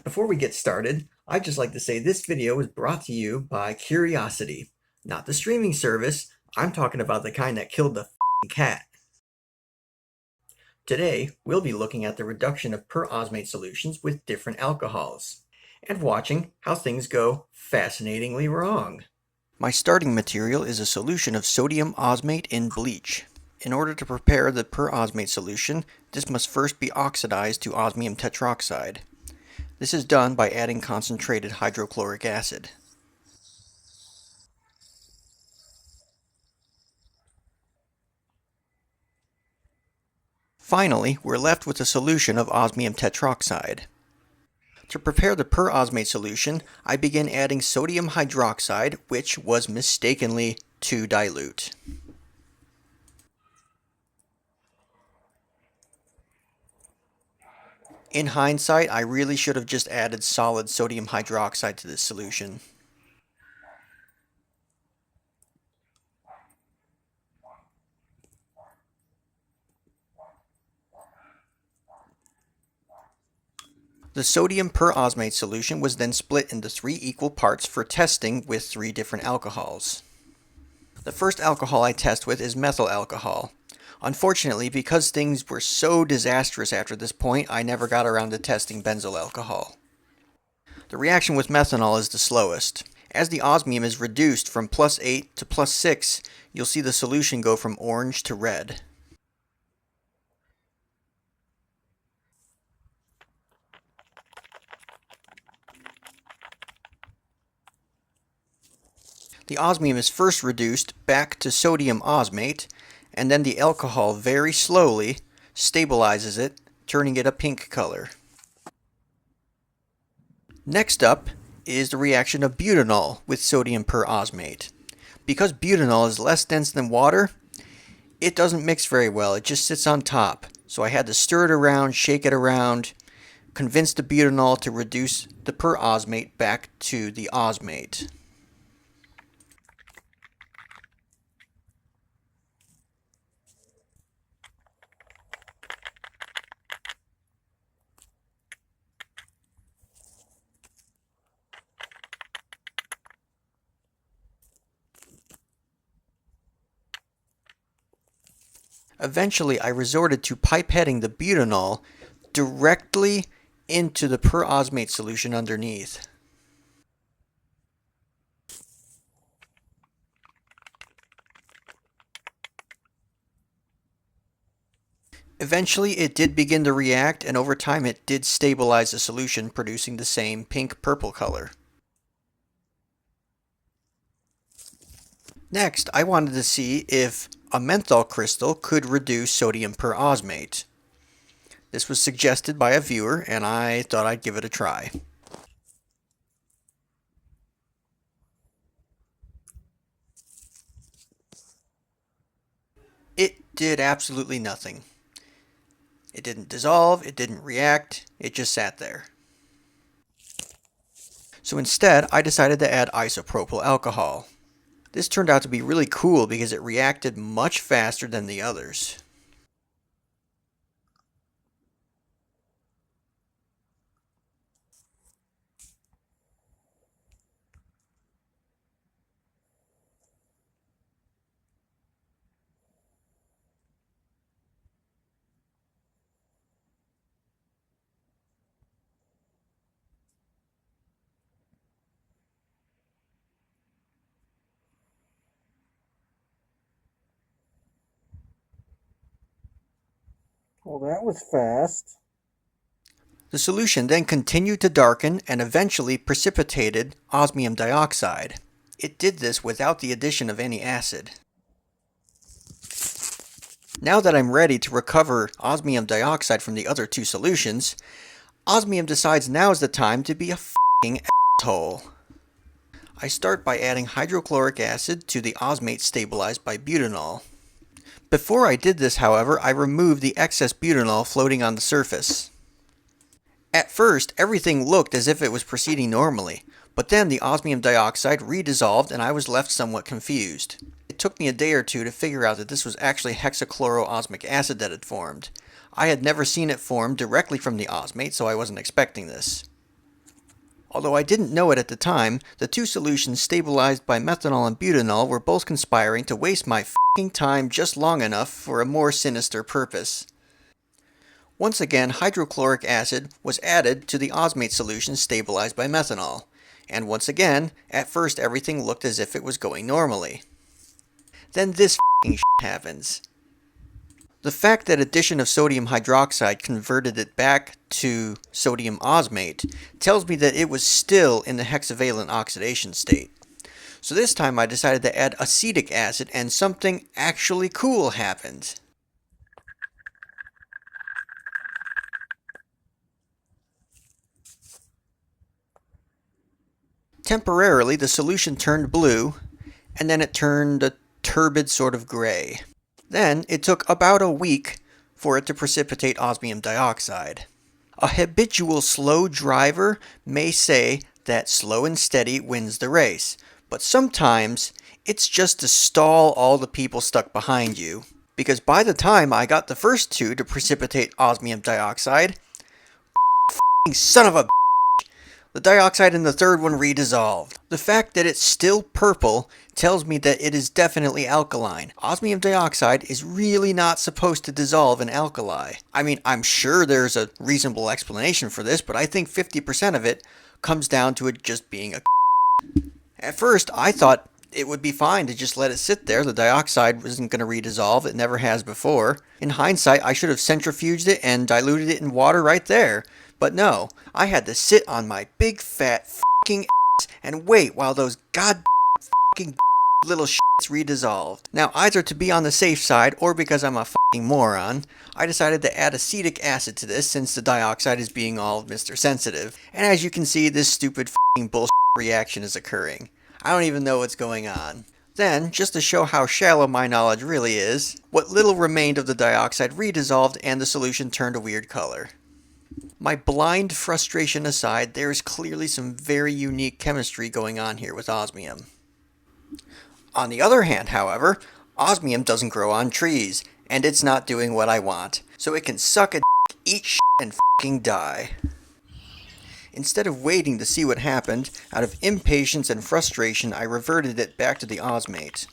Before we get started, I'd just like to say this video is brought to you by Curiosity. Not the streaming service, I'm talking about the kind that killed the f***ing cat. Today, we'll be looking at the reduction of perosmate solutions with different alcohols, and watching how things go fascinatingly wrong. My starting material is a solution of sodium osmate in bleach. In order to prepare the perosmate solution, this must first be oxidized to osmium tetroxide. This is done by adding concentrated hydrochloric acid. Finally, we're left with a solution of osmium tetroxide. To prepare the perosmate solution, I begin adding sodium hydroxide, which was mistakenly too dilute. In hindsight, I really should have just added solid sodium hydroxide to this solution. The sodium perosmate solution was then split into 3 equal parts for testing with 3 different alcohols. The first alcohol I test with is methyl alcohol. Unfortunately, because things were so disastrous after this point, I never got around to testing benzyl alcohol. The reaction with methanol is the slowest. As the osmium is reduced from +8 to +6, you'll see the solution go from orange to red. The osmium is first reduced back to sodium osmate, and then the alcohol very slowly stabilizes it, turning it a pink color. Next up is the reaction of butanol with sodium perosmate. Because butanol is less dense than water, it doesn't mix very well, it just sits on top. So I had to stir it around, shake it around, convince the butanol to reduce the perosmate back to the osmate. Eventually, I resorted to pipetting the butanol directly into the perosmate solution underneath. Eventually, it did begin to react, and over time it did stabilize the solution, producing the same pink-purple color. Next, I wanted to see if a menthol crystal could reduce sodium perosmate. This was suggested by a viewer, and I thought I'd give it a try. It did absolutely nothing. It didn't dissolve, it didn't react, it just sat there. So instead, I decided to add isopropyl alcohol. This turned out to be really cool because it reacted much faster than the others. Well, that was fast. The solution then continued to darken and eventually precipitated osmium dioxide. It did this without the addition of any acid. Now that I'm ready to recover osmium dioxide from the other 2 solutions, osmium decides now is the time to be a f***ing asshole. I start by adding hydrochloric acid to the osmate stabilized by butanol. Before I did this, however, I removed the excess butanol floating on the surface. At first, everything looked as if it was proceeding normally, but then the osmium dioxide redissolved and I was left somewhat confused. It took me a day or two to figure out that this was actually hexachloroosmic acid that had formed. I had never seen it form directly from the osmate, so I wasn't expecting this. Although I didn't know it at the time, the two solutions stabilized by methanol and butanol were both conspiring to waste my f***ing time just long enough for a more sinister purpose. Once again, hydrochloric acid was added to the osmate solution stabilized by methanol. And once again, at first everything looked as if it was going normally. Then this f***ing shit happens. The fact that addition of sodium hydroxide converted it back to sodium osmate tells me that it was still in the hexavalent oxidation state. So this time I decided to add acetic acid and something actually cool happened. Temporarily, the solution turned blue, and then it turned a turbid sort of gray. Then, it took about a week for it to precipitate osmium dioxide. A habitual slow driver may say that slow and steady wins the race, but sometimes it's just to stall all the people stuck behind you. Because by the time I got the first two to precipitate osmium dioxide, son of a the dioxide in the third one redissolved. The fact that it's still purple tells me that it is definitely alkaline. Osmium dioxide is really not supposed to dissolve in alkali. I mean, I'm sure there's a reasonable explanation for this, but I think 50% of it comes down to it just being a At first, I thought it would be fine to just let it sit there. The dioxide isn't going to redissolve. It never has before. In hindsight, I should have centrifuged it and diluted it in water right there. But no, I had to sit on my big fat f***ing ass and wait while those god f***ing little shits redissolved. Now, either to be on the safe side or because I'm a f***ing moron, I decided to add acetic acid to this since the dioxide is being all Mr. Sensitive. And as you can see, this stupid f***ing bullshit reaction is occurring. I don't even know what's going on. Then, just to show how shallow my knowledge really is, what little remained of the dioxide redissolved and the solution turned a weird color. My blind frustration aside, there is clearly some very unique chemistry going on here with osmium. On the other hand, however, osmium doesn't grow on trees, and it's not doing what I want, so it can suck a dick, eat shit, and f***ing die. Instead of waiting to see what happened, out of impatience and frustration, I reverted it back to the osmate.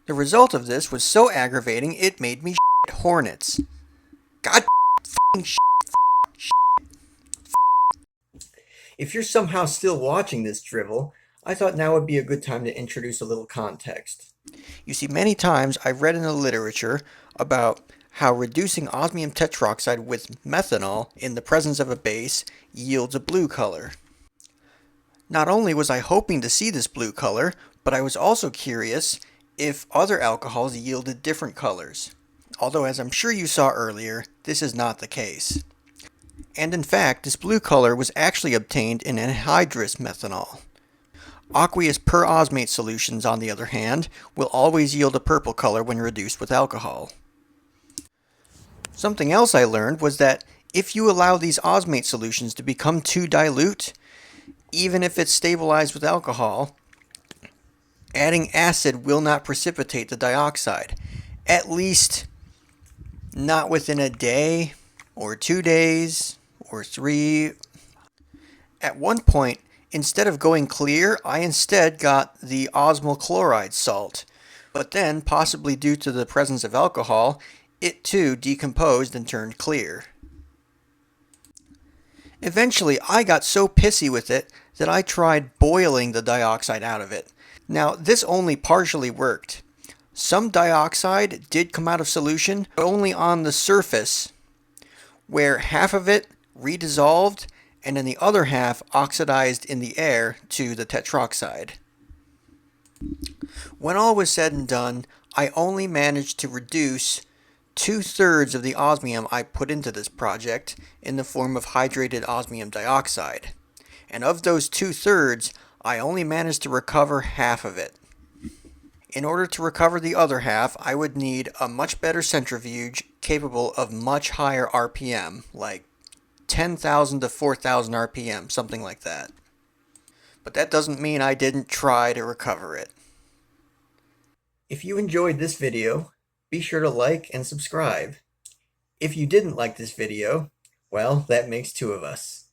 The result of this was so aggravating it made me shit hornets. God f***ing shit. If you're somehow still watching this drivel, I thought now would be a good time to introduce a little context. You see, many times I've read in the literature about how reducing osmium tetroxide with methanol in the presence of a base yields a blue color. Not only was I hoping to see this blue color, but I was also curious if other alcohols yielded different colors. Although, as I'm sure you saw earlier, this is not the case. And in fact, this blue color was actually obtained in anhydrous methanol. Aqueous perosmate solutions, on the other hand, will always yield a purple color when reduced with alcohol. Something else I learned was that if you allow these osmate solutions to become too dilute, even if it's stabilized with alcohol, adding acid will not precipitate the dioxide. At least not within a day, or 2 days, or 3. At one point, instead of going clear, I instead got the osmol chloride salt. But then, possibly due to the presence of alcohol, it too decomposed and turned clear. Eventually, I got so pissy with it that I tried boiling the dioxide out of it. Now, this only partially worked. Some dioxide did come out of solution, but only on the surface, where half of it redissolved and then the other half oxidized in the air to the tetroxide. When all was said and done, I only managed to reduce 2/3 of the osmium I put into this project in the form of hydrated osmium dioxide. And of those 2/3, I only managed to recover half of it. In order to recover the other half, I would need a much better centrifuge capable of much higher RPM, like 10,000 to 4,000 RPM, something like that. But that doesn't mean I didn't try to recover it. If you enjoyed this video, be sure to like and subscribe. If you didn't like this video, well, that makes two of us.